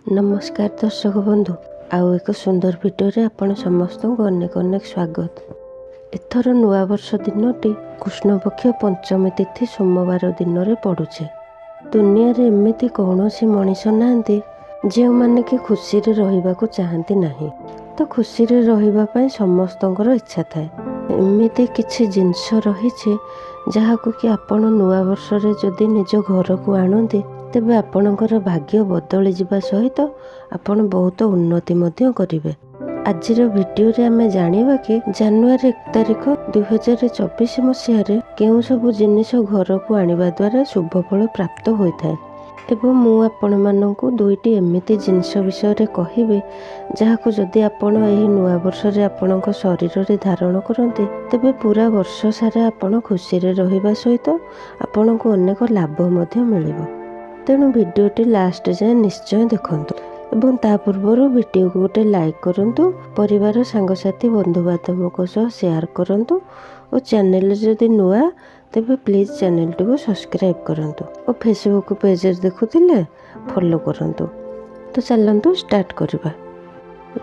नमस्कार दर्शक बंधु आउ एक सुंदर भिडियो आपण समस्त को अनेक अनेक स्वागत। एथर नुआ वर्ष दिनटी कृष्णपक्ष पंचमी तिथि सोमवार दिन में पड़ुछे। दुनिया रे एमिति कौनसी मनीष नाहंती जे माने कि खुशी रे रहिबा को चाहती नहीं, तो खुशी रे रहिबा पई समस्तंकर इच्छा थाए। एमिति किछि जिंस रहिछे जहाको कि आपण नुआ वर्ष रे जदि निज घर को आणंती तेबे आपणकर भाग्य बदली जिबा सहित आपण बहुत उन्नति मध्य करिवे। आजिर भिडियो रे आमे जानिबा कि जनवरी 1 तारिख 2024 मसीह रे केउ सब जिनिस घर को आनिबा द्वारा शुभ फल प्राप्त होइथाय। एवं मु आपण माननकु दुईटी एमिति जिनिस विषय रे कहिबे जहाको जदि आपण एही नुआ वर्ष रे आपणक शरीर रे धारण करन्ते तेबे पूरा वर्ष सारा आपण खुशी रे रहिबा सहित आपणको अनेक लाभ मध्य मिलिबो। तेणु भिडियोटी लास्ट जाए निश्चय देखंतु एवं ता पूर्व भिडियो को गोटे लाइक करंतु, परिवार सांगसाथी बंधु बांधवों सह शेयर करंतु और चैनल जदि नुआ तेबे प्लीज चैनल को सब्सक्राइब करंतु और फेसबुक पेज देखुथिले फॉलो करंतु। तो चलंतु स्टार्ट करबा।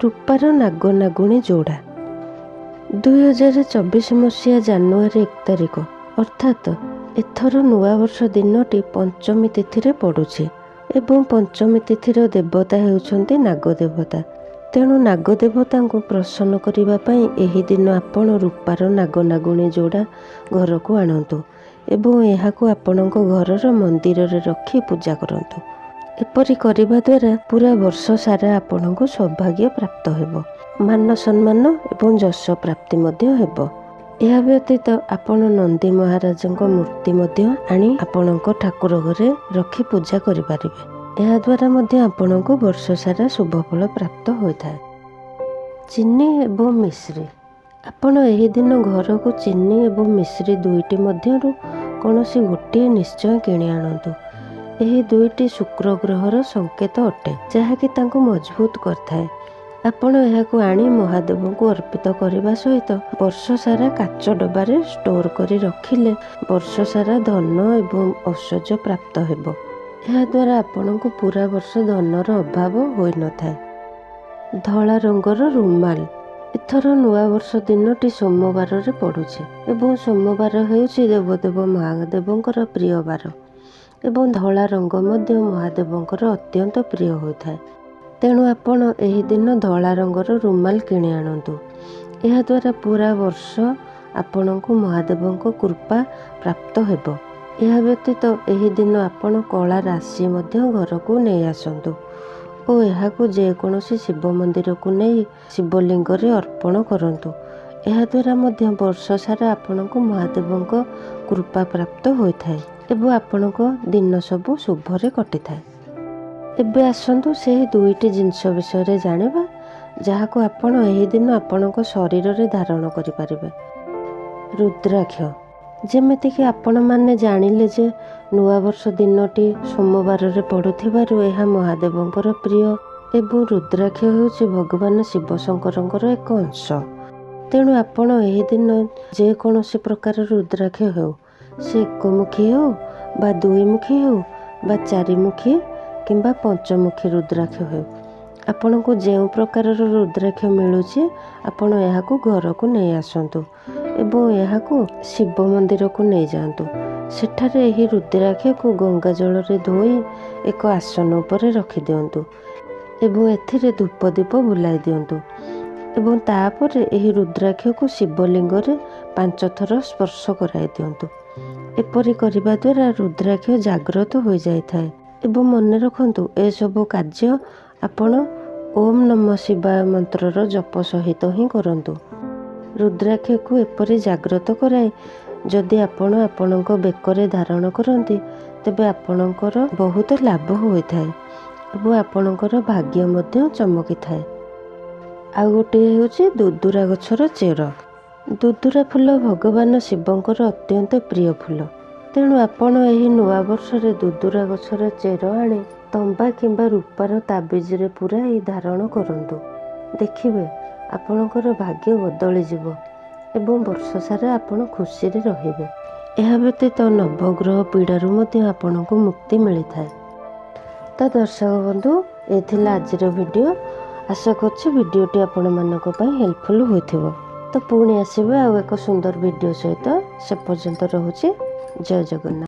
रूपार नाग नागुणी जोड़ा 2024 मसीहा जनवरी 1 तारिख अर्थात एथर नुआ वर्ष दिनटी पंचमी तिथि रे पड़ुछि एवं पंचमी तिथिर देवता हेउछन्ति नाग देवता। तेणु नाग देवता को प्रसन्न करिबा पई एही दिन आपण रूपार नाग नागुणी जोड़ा घर को आणंतु एवं एहाको आपणक घरर मंदिर रे रखी पूजा करंतु। एपरि करिबा द्वारा पूरा वर्ष सारा आपणको सौभाग्य प्राप्त हेबो, मान सम्मान एवं यश प्राप्ति मध्य हेबो। यह व्यतीत आपण नंदी महाराज मूर्ति मध्य आनी आपणक ठाकुर घरे रखी पूजा करिपारिबे। यह द्वारा मध्य आपणको वर्ष सारा शुभ फल प्राप्त होइथाय। चीनी एवं मिश्री आपण एही दिन घर को चीनी एवं मिश्री दुईटी मध्यरु कौनसी गोटे निश्चय किणी आणंतु। एही दुईटी शुक्र ग्रहर संकेत अटे जहाँकि तांको मजबूत करथाय। आपण एहाको आनी महादेव को अर्पित करने सहित वर्ष सारा काच डबारे स्टोर करी रखिले वर्ष सारा धन एवं ऐश्वर्य प्राप्त हेबो। यह द्वारा आपण को पूरा वर्ष धनर अभाव होई न थाए। धला रंगर रुमाल एथर नुआ वर्ष दिनटी सोमवार रे पड़ुछि एवं सोमवार हेउछि देवदेव महादेवंकर प्रिय बार एवं धला रंग मध्य महादेवंकर अत्यंत प्रिय होइथाय। तेणु आपण एही दिन धला रंगर रुमाल किणी आणंतु। यह द्वारा पूरा वर्ष आपणको महादेवंको कृपा प्राप्त हेबो। यह व्यतीत एही दिन आपण कला राशि मध्य घर को नहीं आसंतु और एहाको जेकोसी शिव मंदिर को नहीं शिवलिंग रे अर्पण करंतु। यह द्वारा मध्य वर्ष सारा आपणको महादेवंको कृपा प्राप्त होइथाय एवं आपणको दिन सब शुभरे कटिथाय। एबे आसंतु से दुईटी जिनिस विषय जानिबा जहाको आपण एही दिन आपणको शरीर रे धारण करि परिबे। रुद्राक्ष जेमिति कि आपण माने जानिले जे नुआ वर्ष दिनटी सोमवार रे पड़ुथिबारु एहा महादेवंकर प्रिय एवं रुद्राक्ष हेउछि भगवान शिव शंकरंकर एक अंश। तेणु आपण एही दिन जे कोनोसी प्रकार रुद्राक्ष हेउ से एकमुखी हेउ बा दुईमुखी हेउ बा चारिमुखी किंबा पंचमुखी रुद्राक्ष हो आपण को जो प्रकार रुद्राक्ष मिलूचे आपण यहाकू घर को नहीं आसतु एवं यहाकू शिव मंदिर को नहीं जातु। सेठारे एही रुद्राक्ष को गंगा जल रे धोई एक आसन उपर रखी दियंतु एवं एथिरे धूप दीप बुलाई दियंतु एवं तापर एही रुद्राक्ष को शिवलिंग रे 5 थर स्पर्श कराई दियंतु। एपरि करिबा द्वारा रुद्राक्ष जागृत हो जाय थाए। एवं मन रखंतु ए सब कार्य आपण ओम नमः शिवाय मंत्रर जप सहित ही करंतु। रुद्राक्ष को एपरि जागृत कराए जदि आपण आपणक बेकरे धारण करंती तेबे आपणकर बहुत लाभ होइथाए एवं आपणकर भाग्य मध्य चमकी थाए। आ गोटे हेउछि दुदुरा गछर चेर। दुदुरा फूल भगवान शिवंकर अत्यंत प्रिय फूल। तेणु आपण एही नुआ वर्ष रे दुदुरा गछर चेर आनी तंबा किंबा रूपार ताबिज रे पुराई धारण करंतु। देखिबे आपणकर भाग्य बदली जिवो एवं वर्ष सारा आपण खुशी रे रहिबे। एहा व्यतीत नवग्रह पीड़ारु मध्य आपणको मुक्ति मिली थाए। तो दर्शक बंधु ଏ ଥିଲା ଆଜିର ଭିଡ଼ିଓ। ଆଶା କରୁଛି ଭିଡ଼ିଓଟି ଆପଣମାନଙ୍କ ପାଇଁ ହେଲ୍ପଫୁଲ୍ ହୋଇଥିବ। ତ ପୁଣି ଆସିବେ ଆଉ ଏକ ସୁନ୍ଦର ଭିଡ଼ିଓ ସହିତ। ସେ ପର୍ଯ୍ୟନ୍ତ ରହୁଛି। ଜୟ ଜଗନ୍ନାଥ।